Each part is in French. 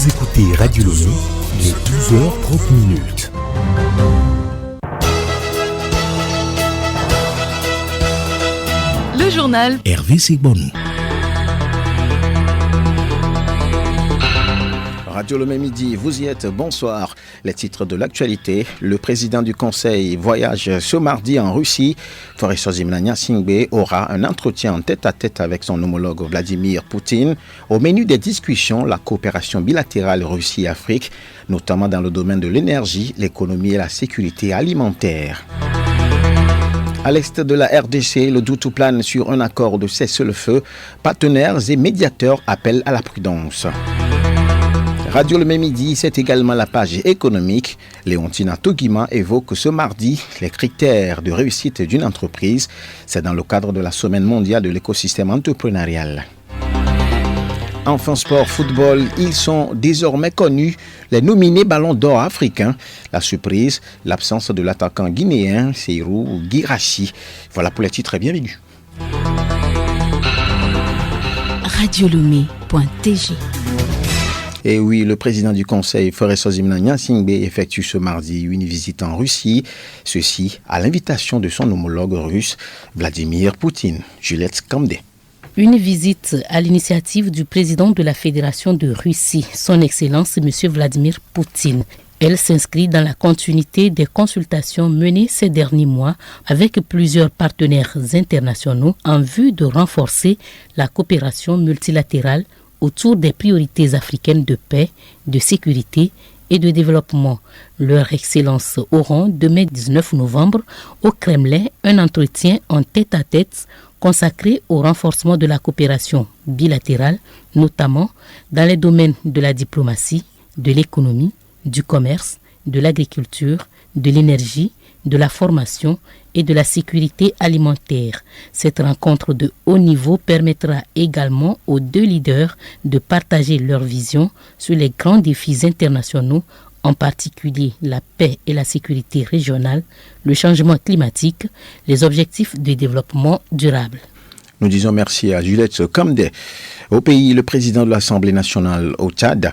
Vous écoutez Radio Lomé, il est 12h30. Le journal Hervé Segbon. Radio Lomé Midi, vous y êtes, bonsoir. Les titres de l'actualité. Le président du Conseil voyage ce mardi en Russie. Foresozimna Gnassingbé aura un entretien en tête-à-tête avec son homologue Vladimir Poutine. Au menu des discussions, la coopération bilatérale Russie-Afrique, notamment dans le domaine de l'énergie, l'économie et la sécurité alimentaire. À l'est de la RDC, le doute plane sur un accord de cessez-le-feu. Partenaires et médiateurs appellent à la prudence. Radio Le Même Midi, c'est également la page économique. Léontina Togima évoque ce mardi les critères de réussite d'une entreprise. C'est dans le cadre de la Semaine mondiale de l'écosystème entrepreneurial. Enfin, sport, football, ils sont désormais connus, les nominés Ballon d'Or africains. La surprise, l'absence de l'attaquant guinéen Seyrou Guirassy. Voilà pour les titres, bienvenue. Radiolomé.tg. Et oui, le président du Conseil, Foresozimna Gnassingbé, effectue ce mardi une visite en Russie. Ceci à l'invitation de son homologue russe, Vladimir Poutine. Juliette Kamdé. Une visite à l'initiative du président de la Fédération de Russie, son Excellence M. Vladimir Poutine. Elle s'inscrit dans la continuité des consultations menées ces derniers mois avec plusieurs partenaires internationaux en vue de renforcer la coopération multilatérale autour des priorités africaines de paix, de sécurité et de développement. Leur Excellence auront demain 19 novembre au Kremlin un entretien en tête-à-tête consacré au renforcement de la coopération bilatérale, notamment dans les domaines de la diplomatie, de l'économie, du commerce, de l'agriculture, de l'énergie, de la formation et de la sécurité alimentaire. Cette rencontre de haut niveau permettra également aux deux leaders de partager leur vision sur les grands défis internationaux, en particulier la paix et la sécurité régionale, le changement climatique, les objectifs de développement durable. Nous disons merci à Juliette Kamdé. Au pays, le président de l'Assemblée nationale au Tchad.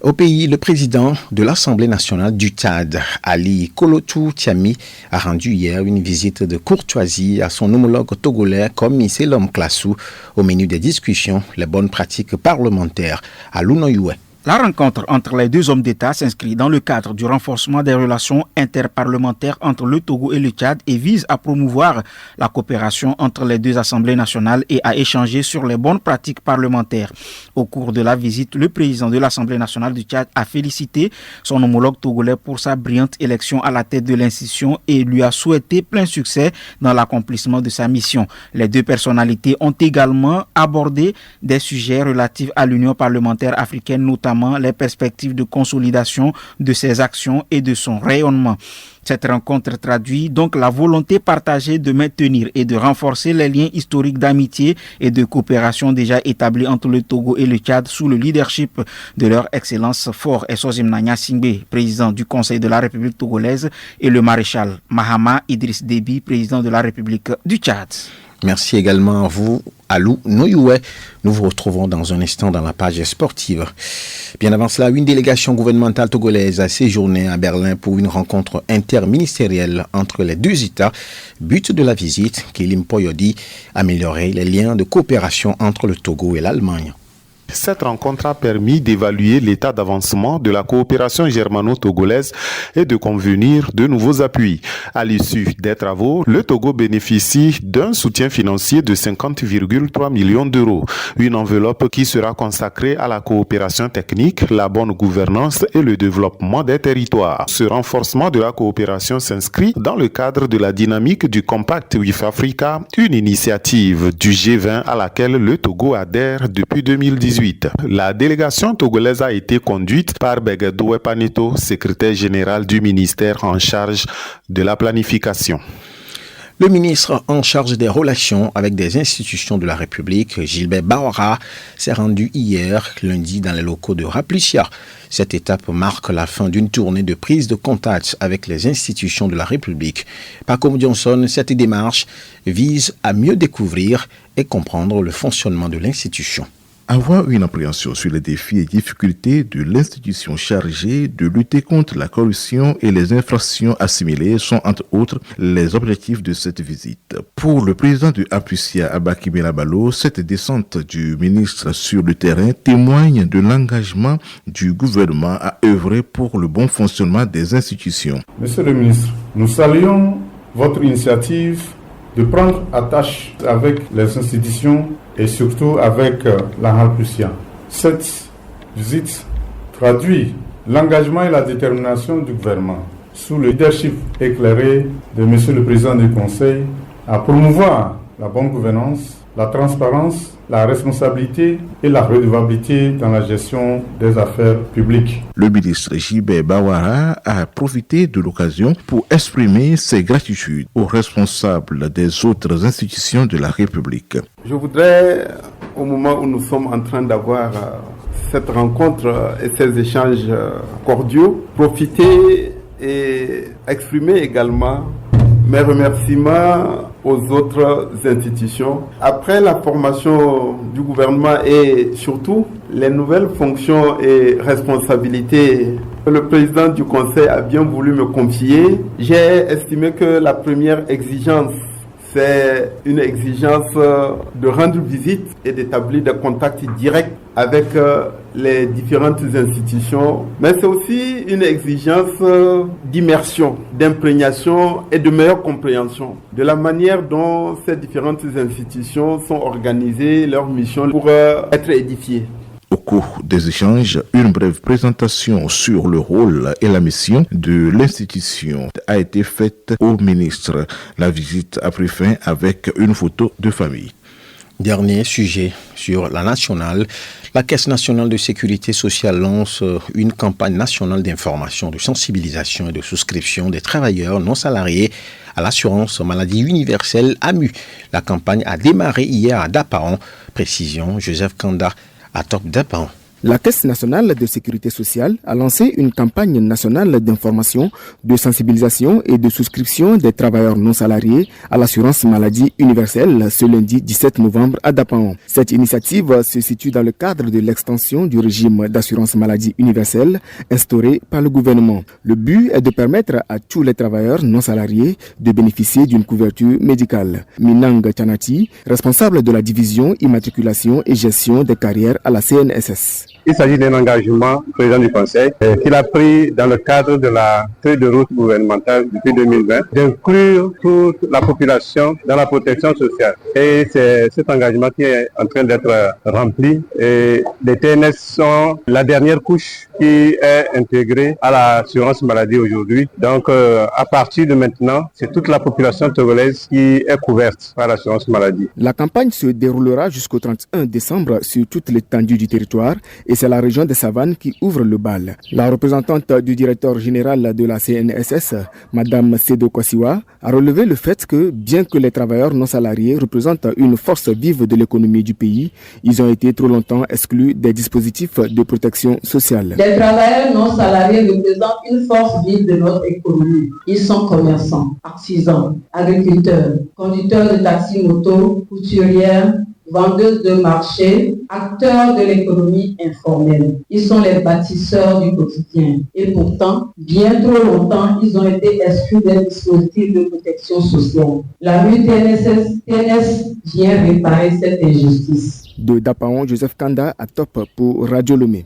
Au pays, le président de l'Assemblée nationale du Tchad, Ali Kolotou Tiami, a rendu hier une visite de courtoisie à son homologue togolais Komi Selom Klassou. Au menu des discussions, les bonnes pratiques parlementaires à Lunoyoué. La rencontre entre les deux hommes d'État s'inscrit dans le cadre du renforcement des relations interparlementaires entre le Togo et le Tchad et vise à promouvoir la coopération entre les deux assemblées nationales et à échanger sur les bonnes pratiques parlementaires. Au cours de la visite, le président de l'Assemblée nationale du Tchad a félicité son homologue togolais pour sa brillante élection à la tête de l'institution et lui a souhaité plein succès dans l'accomplissement de sa mission. Les deux personnalités ont également abordé des sujets relatifs à l'Union parlementaire africaine, notamment les perspectives de consolidation de ses actions et de son rayonnement. Cette rencontre traduit donc la volonté partagée de maintenir et de renforcer les liens historiques d'amitié et de coopération déjà établis entre le Togo et le Tchad sous le leadership de leur Excellence Foresozimna Gnassingbé, président du Conseil de la République togolaise, et le maréchal Mahama Idriss Déby, président de la République du Tchad. Merci également à vous, Alou Noyoué. Nous vous retrouvons dans un instant dans la page sportive. Bien avant cela, une délégation gouvernementale togolaise a séjourné à Berlin pour une rencontre interministérielle entre les deux États. But de la visite, Kilim Poyodi, améliorer les liens de coopération entre le Togo et l'Allemagne. Cette rencontre a permis d'évaluer l'état d'avancement de la coopération germano-togolaise et de convenir de nouveaux appuis. À l'issue des travaux, le Togo bénéficie d'un soutien financier de 50,3 millions d'euros. Une enveloppe qui sera consacrée à la coopération technique, la bonne gouvernance et le développement des territoires. Ce renforcement de la coopération s'inscrit dans le cadre de la dynamique du Compact with Africa, une initiative du G20 à laquelle le Togo adhère depuis 2018. La délégation togolaise a été conduite par Begadoué Paneto, secrétaire général du ministère en charge de la planification. Le ministre en charge des relations avec des institutions de la République, Gilbert Bawara, s'est rendu hier, lundi, dans les locaux de Raplicia. Cette étape marque la fin d'une tournée de prise de contact avec les institutions de la République. Paco Johnson, cette démarche vise à mieux découvrir et comprendre le fonctionnement de l'institution. Avoir une appréhension sur les défis et difficultés de l'institution chargée de lutter contre la corruption et les infractions assimilées sont entre autres les objectifs de cette visite. Pour le président du APUSIA, Abaki Belabalo, cette descente du ministre sur le terrain témoigne de l'engagement du gouvernement à œuvrer pour le bon fonctionnement des institutions. Monsieur le ministre, nous saluons votre initiative de prendre attache avec les institutions et surtout avec la APUSIA. Cette visite traduit l'engagement et la détermination du gouvernement sous le leadership éclairé de Monsieur le Président du Conseil à promouvoir la bonne gouvernance, la transparence, la responsabilité et la redevabilité dans la gestion des affaires publiques. Le ministre J.B. Bawara a profité de l'occasion pour exprimer ses gratitudes aux responsables des autres institutions de la République. Je voudrais, au moment où nous sommes en train d'avoir cette rencontre et ces échanges cordiaux, profiter et exprimer également mes remerciements aux autres institutions. Après la formation du gouvernement et surtout les nouvelles fonctions et responsabilités que le président du Conseil a bien voulu me confier, j'ai estimé que la première exigence, c'est une exigence de rendre visite et d'établir des contacts directs avec les différentes institutions, mais c'est aussi une exigence d'immersion, d'imprégnation et de meilleure compréhension de la manière dont ces différentes institutions sont organisées, leurs missions pour être édifiées. Au cours des échanges, une brève présentation sur le rôle et la mission de l'institution a été faite au ministre. La visite a pris fin avec une photo de famille. Dernier sujet sur la nationale. La Caisse nationale de sécurité sociale lance une campagne nationale d'information, de sensibilisation et de souscription des travailleurs non salariés à l'assurance maladie universelle AMU. La campagne a démarré hier à Dapaon. Précision, Joseph Kanda à Top Dapaon. La Caisse nationale de sécurité sociale a lancé une campagne nationale d'information, de sensibilisation et de souscription des travailleurs non salariés à l'assurance maladie universelle ce lundi 17 novembre à Dapaon. Cette initiative se situe dans le cadre de l'extension du régime d'assurance maladie universelle instauré par le gouvernement. Le but est de permettre à tous les travailleurs non salariés de bénéficier d'une couverture médicale. Minang Chanati, responsable de la division immatriculation et gestion des carrières à la CNSS. Il s'agit d'un engagement du président du Conseil qu'il a pris dans le cadre de la feuille de route gouvernementale depuis 2020 d'inclure toute la population dans la protection sociale. Et c'est cet engagement qui est en train d'être rempli. Et les TNS sont la dernière couche qui est intégrée à l'assurance maladie aujourd'hui. Donc à partir de maintenant, c'est toute la population togolaise qui est couverte par l'assurance maladie. La campagne se déroulera jusqu'au 31 décembre sur toute l'étendue du territoire et c'est la région des Savanes qui ouvre le bal. La représentante du directeur général de la CNSS, Madame Sedo Kwasiwa, a relevé le fait que, bien que les travailleurs non salariés représentent une force vive de l'économie du pays, ils ont été trop longtemps exclus des dispositifs de protection sociale. Les travailleurs non salariés représentent une force vive de notre économie. Ils sont commerçants, artisans, agriculteurs, conducteurs de taxi moto, couturières, vendeuses de marché, acteurs de l'économie informelle. Ils sont les bâtisseurs du quotidien. Et pourtant, bien trop longtemps, ils ont été exclus des dispositifs de protection sociale. La TNS vient réparer cette injustice. De Dapaon, Joseph Kanda à Top pour Radio Lomé.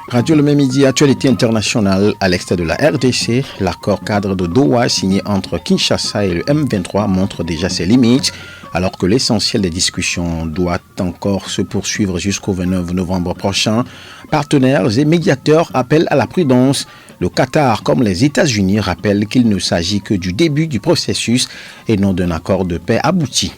Radio Le Même Midi, actualité internationale à l'extérieur de la RDC. L'accord cadre de Doha signé entre Kinshasa et le M23 montre déjà ses limites, alors que l'essentiel des discussions doit encore se poursuivre jusqu'au 29 novembre prochain. Partenaires et médiateurs appellent à la prudence. Le Qatar, comme les États-Unis, rappellent qu'il ne s'agit que du début du processus et non d'un accord de paix abouti.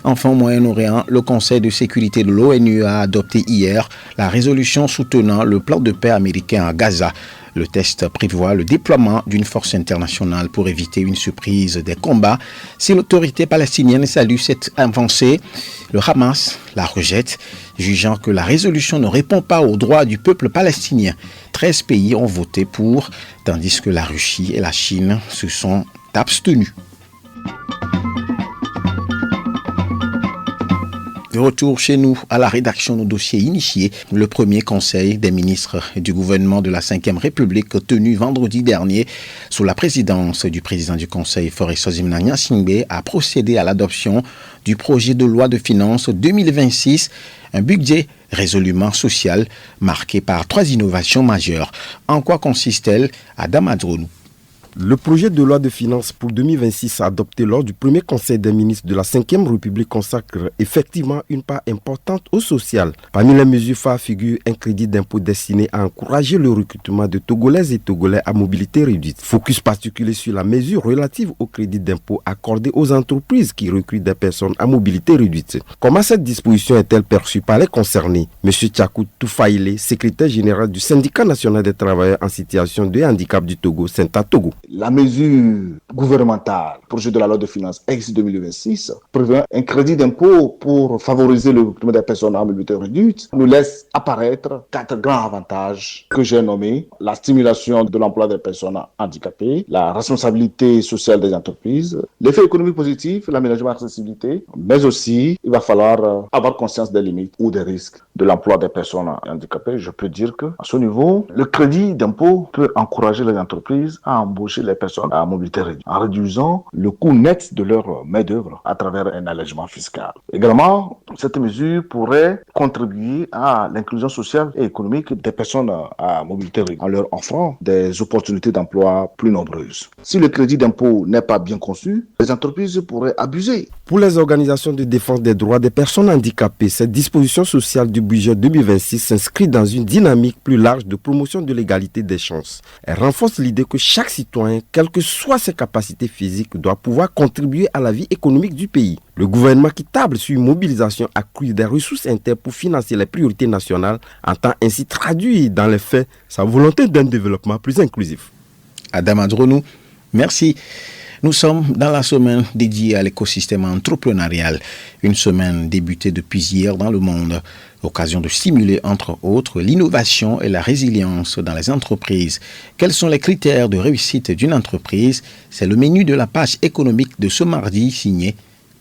Enfin, au Moyen-Orient, le Conseil de sécurité de l'ONU a adopté hier la résolution soutenant le plan de paix américain à Gaza. Le texte prévoit le déploiement d'une force internationale pour éviter une surprise des combats. Si l'autorité palestinienne salue cette avancée, le Hamas la rejette, jugeant que la résolution ne répond pas aux droits du peuple palestinien. 13 pays ont voté pour, tandis que la Russie et la Chine se sont abstenus. De retour chez nous à la rédaction de nos dossiers initiés, le premier conseil des ministres du gouvernement de la 5e République tenu vendredi dernier sous la présidence du président du conseil Forestosi Mnangagwa a procédé à l'adoption du projet de loi de finances 2026, un budget résolument social marqué par 3 innovations majeures. En quoi consiste-t-elle? Adam Adronou. Le projet de loi de finances pour 2026 adopté lors du premier conseil des ministres de la 5e République consacre effectivement une part importante au social. Parmi les mesures phares figure un crédit d'impôt destiné à encourager le recrutement de Togolaises et Togolais à mobilité réduite. Focus particulier sur la mesure relative au crédit d'impôt accordé aux entreprises qui recrutent des personnes à mobilité réduite. Comment cette disposition est-elle perçue par les concernés? Monsieur Tchakou Toufaïlé, secrétaire général du syndicat national des travailleurs en situation de handicap du Togo, Synta Togo. La mesure gouvernementale, projet de la loi de finances ex 2026, prévoit un crédit d'impôt pour favoriser le recrutement des personnes à mobilité réduite, nous laisse apparaître 4 grands avantages que j'ai nommés: la stimulation de l'emploi des personnes handicapées, la responsabilité sociale des entreprises, l'effet économique positif, l'aménagement de l'accessibilité, mais aussi il va falloir avoir conscience des limites ou des risques de l'emploi des personnes handicapées. Je peux dire que à ce niveau, le crédit d'impôt peut encourager les entreprises à embaucher les personnes à mobilité réduite, en réduisant le coût net de leur main-d'œuvre à travers un allègement fiscal. Également, cette mesure pourrait contribuer à l'inclusion sociale et économique des personnes à mobilité réduite, en leur offrant des opportunités d'emploi plus nombreuses. Si le crédit d'impôt n'est pas bien conçu, les entreprises pourraient abuser. Pour les organisations de défense des droits des personnes handicapées, cette disposition sociale du budget 2026 s'inscrit dans une dynamique plus large de promotion de l'égalité des chances. Elle renforce l'idée que chaque citoyen, quelles que soient ses capacités physiques, doit pouvoir contribuer à la vie économique du pays. Le gouvernement qui table sur une mobilisation accrue des ressources internes pour financer les priorités nationales entend ainsi traduire dans les faits sa volonté d'un développement plus inclusif. Adam Adronou, merci. Nous sommes dans la semaine dédiée à l'écosystème entrepreneurial, une semaine débutée depuis hier dans le monde, occasion de stimuler entre autres l'innovation et la résilience dans les entreprises. Quels sont les critères de réussite d'une entreprise? C'est le menu de la page économique de ce mardi signé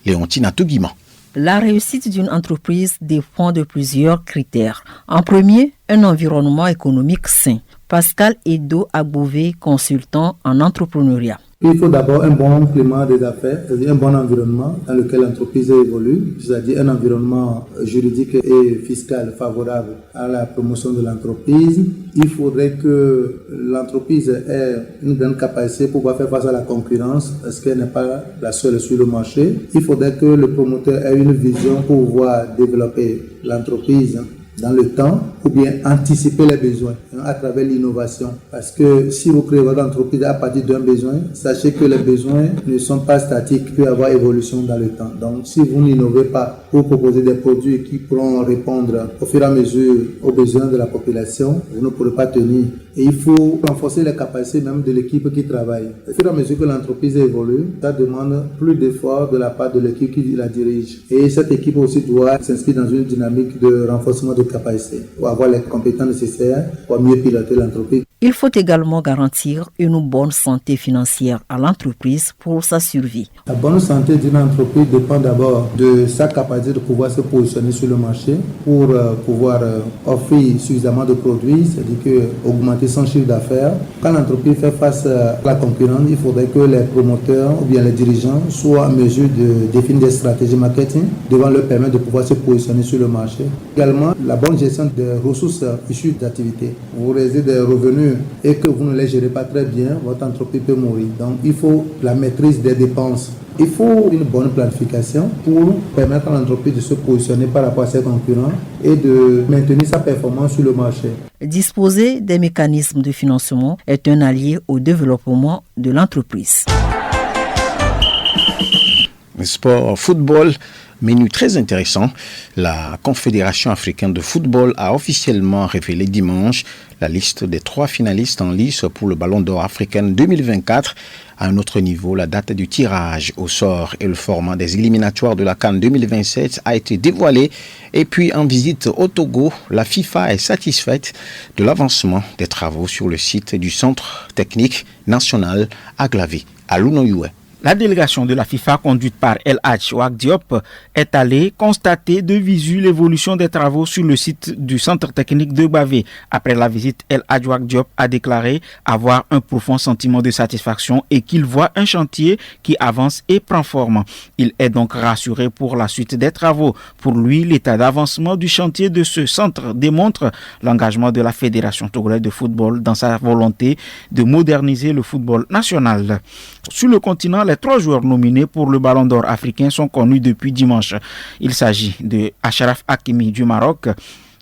Léontine Atoguiman. La réussite d'une entreprise dépend de plusieurs critères. En premier, un environnement économique sain. Pascal Edo Agbové, consultant en entrepreneuriat. Il faut d'abord un bon climat des affaires, c'est-à-dire un bon environnement dans lequel l'entreprise évolue, c'est-à-dire un environnement juridique et fiscal favorable à la promotion de l'entreprise. Il faudrait que l'entreprise ait une grande capacité pour pouvoir faire face à la concurrence, parce qu'elle n'est pas la seule sur le marché. Il faudrait que le promoteur ait une vision pour pouvoir développer l'entreprise dans le temps, ou bien anticiper les besoins à travers l'innovation. Parce que si vous créez votre entreprise à partir d'un besoin, sachez que les besoins ne sont pas statiques, il peut y avoir évolution dans le temps. Donc si vous n'innovez pas pour proposer des produits qui pourront répondre au fur et à mesure aux besoins de la population, vous ne pourrez pas tenir. Et il faut renforcer les capacités même de l'équipe qui travaille. Au fur et à mesure que l'entreprise évolue, ça demande plus d'efforts de la part de l'équipe qui la dirige. Et cette équipe aussi doit s'inscrire dans une dynamique de renforcement de capacités pour avoir les compétences nécessaires pour mieux piloter l'entreprise. Il faut également garantir une bonne santé financière à l'entreprise pour sa survie. La bonne santé d'une entreprise dépend d'abord de sa capacité de pouvoir se positionner sur le marché pour pouvoir offrir suffisamment de produits, c'est-à-dire que augmenter son chiffre d'affaires. Quand l'entreprise fait face à la concurrence, il faudrait que les promoteurs ou bien les dirigeants soient en mesure de définir des stratégies marketing devant leur permettre de pouvoir se positionner sur le marché. Également, la bonne gestion des ressources issues d'activité. Vous réalisez des revenus et que vous ne les gérez pas très bien, votre entreprise peut mourir. Donc il faut la maîtrise des dépenses. Il faut une bonne planification pour permettre à l'entreprise de se positionner par rapport à ses concurrents et de maintenir sa performance sur le marché. Disposer des mécanismes de financement est un allié au développement de l'entreprise. Sport, football, menu très intéressant. La Confédération africaine de football a officiellement révélé dimanche la liste des 3 finalistes en lice pour le Ballon d'Or africain 2024. À un autre niveau, la date du tirage au sort et le format des éliminatoires de la CAN 2027 a été dévoilé. Et puis, en visite au Togo, la FIFA est satisfaite de l'avancement des travaux sur le site du Centre technique national à Glavé, à Lunoyoué. La délégation de la FIFA conduite par El Hadj Ouak Diop est allée constater de visu l'évolution des travaux sur le site du centre technique de Bavé. Après la visite, El Hadj Ouak Diop a déclaré avoir un profond sentiment de satisfaction et qu'il voit un chantier qui avance et prend forme. Il est donc rassuré pour la suite des travaux. Pour lui, l'état d'avancement du chantier de ce centre démontre l'engagement de la Fédération togolaise de football dans sa volonté de moderniser le football national. Sur le continent, les 3 joueurs nominés pour le Ballon d'Or africain sont connus depuis dimanche. Il s'agit de Achraf Hakimi du Maroc,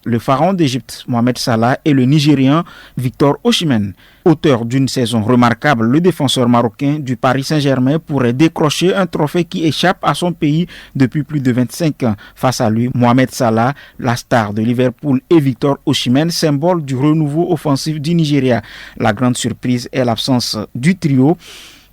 le pharaon d'Égypte Mohamed Salah et le Nigérian Victor Osimhen. Auteur d'une saison remarquable, le défenseur marocain du Paris Saint-Germain pourrait décrocher un trophée qui échappe à son pays depuis plus de 25 ans. Face à lui, Mohamed Salah, la star de Liverpool, et Victor Osimhen, symbole du renouveau offensif du Nigeria. La grande surprise est l'absence du trio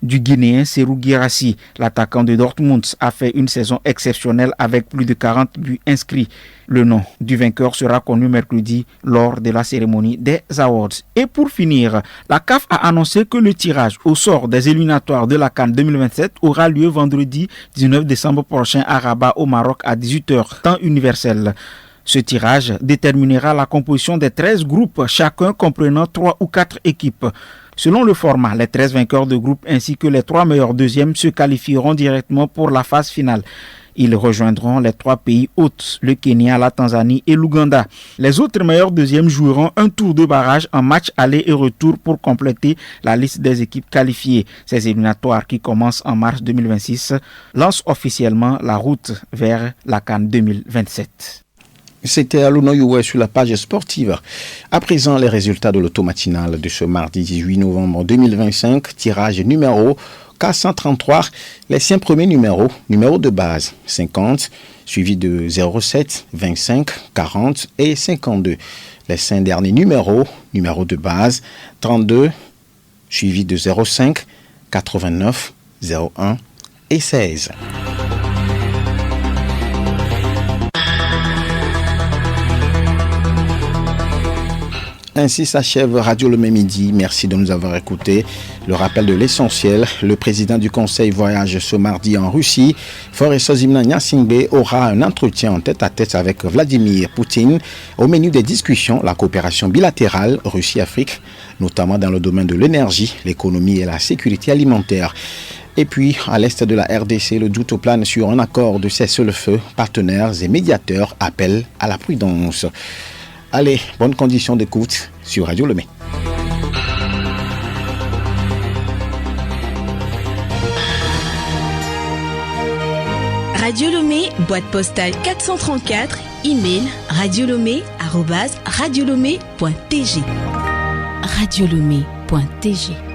du Guinéen Serhou Guirassy. L'attaquant de Dortmund a fait une saison exceptionnelle avec plus de 40 buts inscrits. Le nom du vainqueur sera connu mercredi lors de la cérémonie des Awards. Et pour finir, la CAF a annoncé que le tirage au sort des éliminatoires de la CAN 2027 aura lieu vendredi 19 décembre prochain à Rabat au Maroc à 18h, temps universel. Ce tirage déterminera la composition des 13 groupes, chacun comprenant 3 ou 4 équipes. Selon le format, les 13 vainqueurs de groupe ainsi que les 3 meilleurs deuxièmes se qualifieront directement pour la phase finale. Ils rejoindront les 3 pays hôtes, le Kenya, la Tanzanie et l'Ouganda. Les autres meilleurs deuxièmes joueront un tour de barrage en match aller et retour pour compléter la liste des équipes qualifiées. Ces éliminatoires qui commencent en mars 2026 lancent officiellement la route vers la CAN 2027. C'était Alouno Youé sur la page sportive. À présent, les résultats de l'auto matinale de ce mardi 18 novembre 2025, tirage numéro 433, les 5 premiers numéros de base 50, suivi de 07, 25, 40 et 52. Les 5 derniers numéros de base 32, suivi de 05, 89, 01 et 16. Ainsi s'achève Radio Le Midi. Merci de nous avoir écoutés. Le rappel de l'essentiel, le président du Conseil voyage ce mardi en Russie. Foreso-Zimna Gnassingbé aura un entretien en tête-à-tête avec Vladimir Poutine. Au menu des discussions, la coopération bilatérale Russie-Afrique, notamment dans le domaine de l'énergie, l'économie et la sécurité alimentaire. Et puis, à l'est de la RDC, le doute plane sur un accord de cessez-le-feu. Partenaires et médiateurs appellent à la prudence. Allez, bonne condition d'écoute sur Radio Lomé. Radio Lomé, boîte postale 434, email radiolomé@radiolomé.tg. radiolomé.tg